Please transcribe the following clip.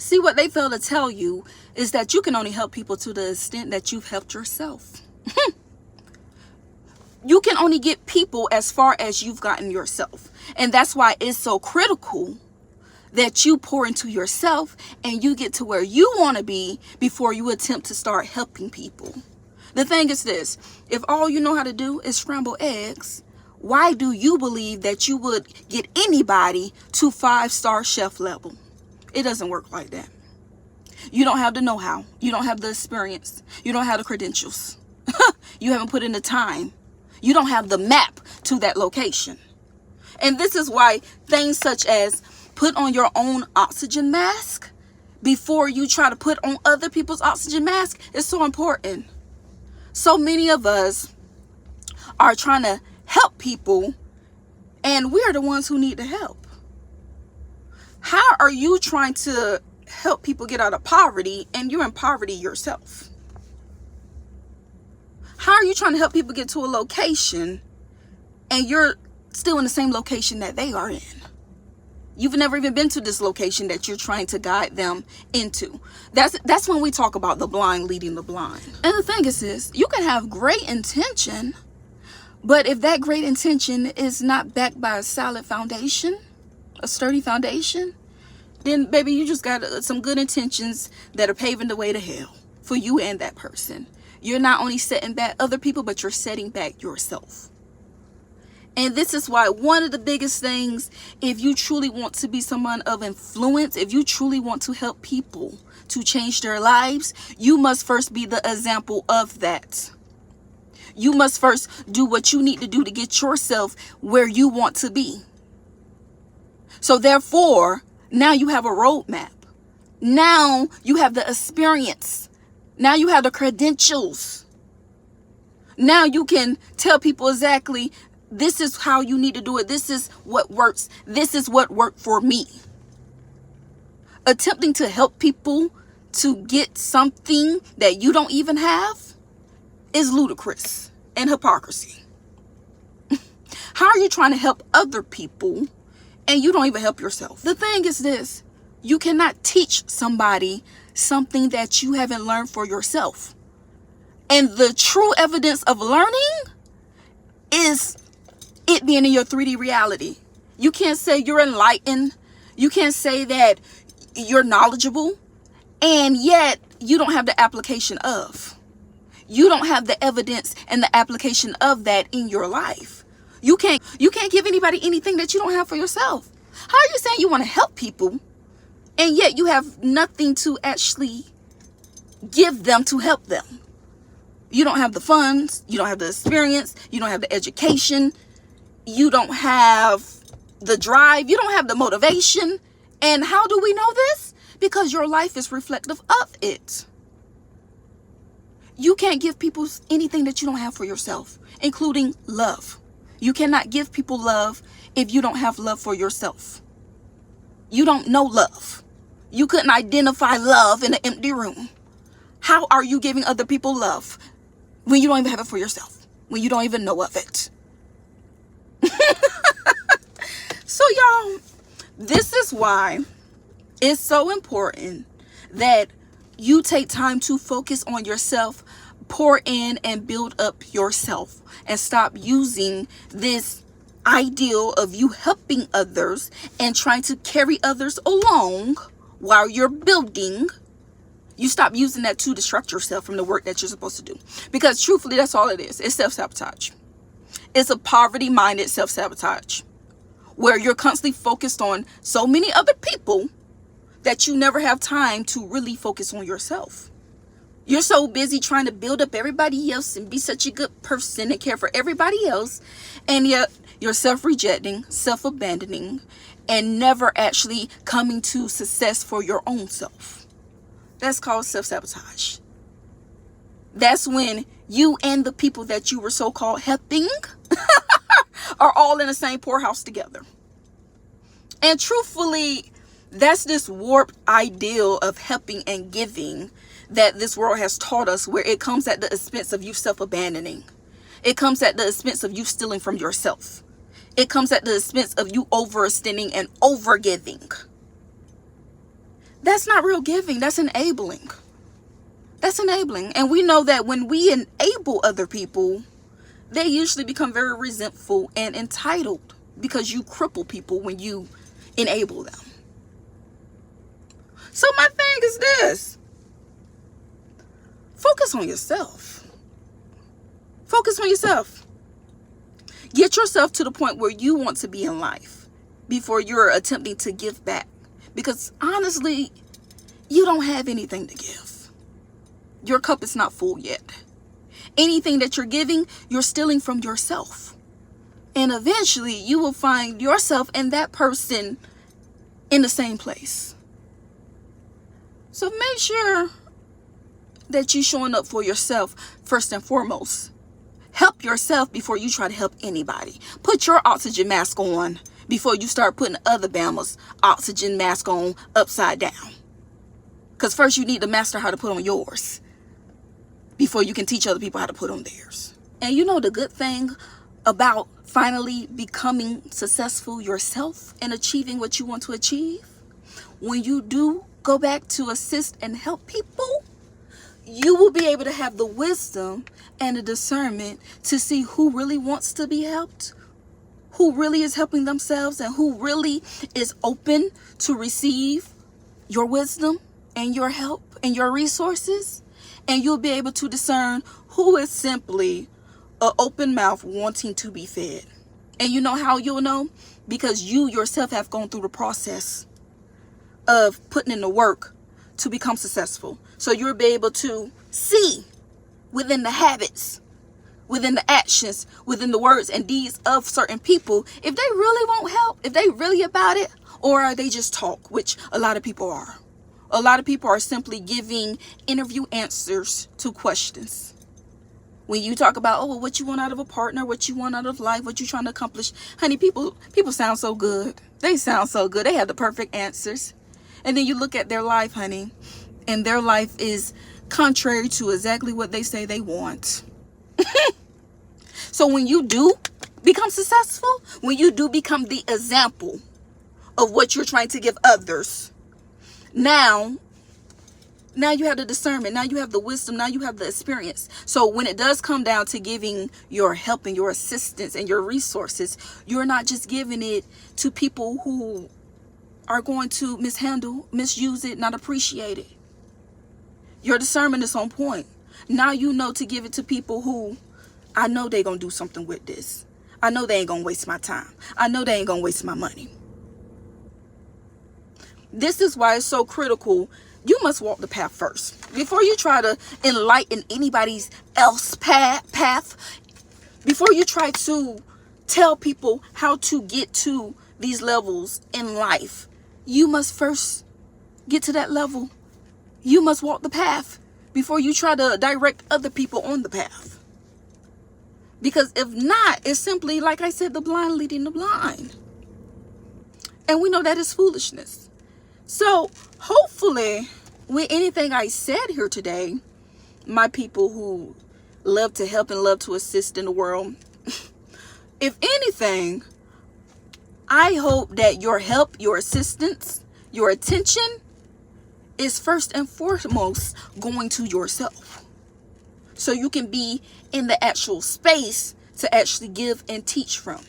See, what they fail to tell you is that you can only help people to the extent that you've helped yourself. You can only get people as far as you've gotten yourself. And that's why it's so critical that you pour into yourself and you get to where you want to be before you attempt to start helping people. The thing is this, if all you know how to do is scramble eggs, why do you believe that you would get anybody to 5-star chef level? It doesn't work like that. You don't have the know-how. You don't have the experience. You don't have the credentials. You haven't put in the time. You don't have the map to that location. And this is why things such as put on your own oxygen mask before you try to put on other people's oxygen mask is so important. So many of us are trying to help people, and we're the ones who need the help. How are you trying to help people get out of poverty and you're in poverty yourself? How are you trying to help people get to a location and you're still in the same location that they are in? You've never even been to this location that you're trying to guide them into. That's when we talk about the blind leading the blind. And the thing is this, you can have great intention, but if that great intention is not backed by a solid foundation, a sturdy foundation, then baby, you just got some good intentions that are paving the way to hell for you and that person. You're not only setting back other people, but you're setting back yourself. And this is why one of the biggest things, if you truly want to be someone of influence, if you truly want to help people to change their lives, you must first be the example of that. You must first do what you need to do to get yourself where you want to be. So therefore, now you have a roadmap. Now you have the experience. Now you have the credentials. Now you can tell people exactly, this is how you need to do it. This is what works. This is what worked for me. Attempting to help people to get something that you don't even have is ludicrous and hypocrisy. How are you trying to help other people and you don't even help yourself? The thing is this, you cannot teach somebody something that you haven't learned for yourself. And the true evidence of learning is it being in your 3D reality. You can't say you're enlightened. You can't say that you're knowledgeable, and yet you don't have the application of. You don't have the evidence and the application of that in your life. You can't give anybody anything that you don't have for yourself. How are you saying you want to help people, and yet you have nothing to actually give them to help them? You don't have the funds. You don't have the experience. You don't have the education. You don't have the drive. You don't have the motivation. And how do we know this? Because your life is reflective of it. You can't give people anything that you don't have for yourself, including love. You cannot give people love if you don't have love for yourself. You don't know love. You couldn't identify love in an empty room. How are you giving other people love when you don't even have it for yourself? When you don't even know of it? So y'all, this is why it's so important that you take time to focus on yourself, pour in and build up yourself, and stop using this ideal of you helping others and trying to carry others along while you're building. You stop using that to distract yourself from the work that you're supposed to do. Because truthfully, that's all it is. It's self-sabotage. It's a poverty-minded self-sabotage where you're constantly focused on so many other people that you never have time to really focus on yourself. You're so busy trying to build up everybody else and be such a good person and care for everybody else, and yet you're self-rejecting, self-abandoning, and never actually coming to success for your own self. That's called self-sabotage. That's when you and the people that you were so-called helping are all in the same poorhouse together. And truthfully, that's this warped ideal of helping and giving that this world has taught us, where it comes at the expense of you self-abandoning. It comes at the expense of you stealing from yourself. It comes at the expense of you overextending and overgiving. That's not real giving. That's enabling. That's enabling. And we know that when we enable other people, they usually become very resentful and entitled, because you cripple people when you enable them. So my thing is this: focus on yourself. Focus on yourself. Get yourself to the point where you want to be in life before you're attempting to give back. Because honestly, you don't have anything to give. Your cup is not full yet. Anything that you're giving, you're stealing from yourself. And eventually you will find yourself and that person in the same place. So make sure that you're showing up for yourself first and foremost. Help yourself before you try to help anybody. Put your oxygen mask on before you start putting other Bama's oxygen mask on upside down. Because first you need to master how to put on yours before you can teach other people how to put on theirs. And you know the good thing about finally becoming successful yourself and achieving what you want to achieve? When you do go back to assist and help people, you will be able to have the wisdom and the discernment to see who really wants to be helped, who really is helping themselves, and who really is open to receive your wisdom and your help and your resources. And you'll be able to discern who is simply an open mouth wanting to be fed. And you know how you'll know? Because you yourself have gone through the process of putting in the work to become successful. So you'll be able to see within the habits, within the actions, within the words and deeds of certain people, if they really want help, if they really about it, or are they just talk, which a lot of people are. A lot of people are simply giving interview answers to questions. When you talk about, oh, well, what you want out of a partner, what you want out of life, what you trying to accomplish, honey, people sound so good. They sound so good. They have the perfect answers. And then you look at their life, honey, and their life is contrary to exactly what they say they want. So when you do become successful, when you do become the example of what you're trying to give others, now you have the discernment, now you have the wisdom, now you have the experience. So when it does come down to giving your help and your assistance and your resources, you're not just giving it to people who are going to mishandle, misuse it, not appreciate it. Your discernment is on point. Now you know to give it to people who, I know they're going to do something with this. I know they ain't going to waste my time. I know they ain't going to waste my money. This is why it's so critical. You must walk the path first. Before you try to enlighten anybody's else path, before you try to tell people how to get to these levels in life, you must first get to that level. You must walk the path before you try to direct other people on the path. Because if not, it's simply, like I said, the blind leading the blind. And we know that is foolishness. So hopefully with anything I said here today, my people who love to help and love to assist in the world, if anything, I hope that your help, your assistance, your attention is first and foremost going to yourself. So you can be in the actual space to actually give and teach from.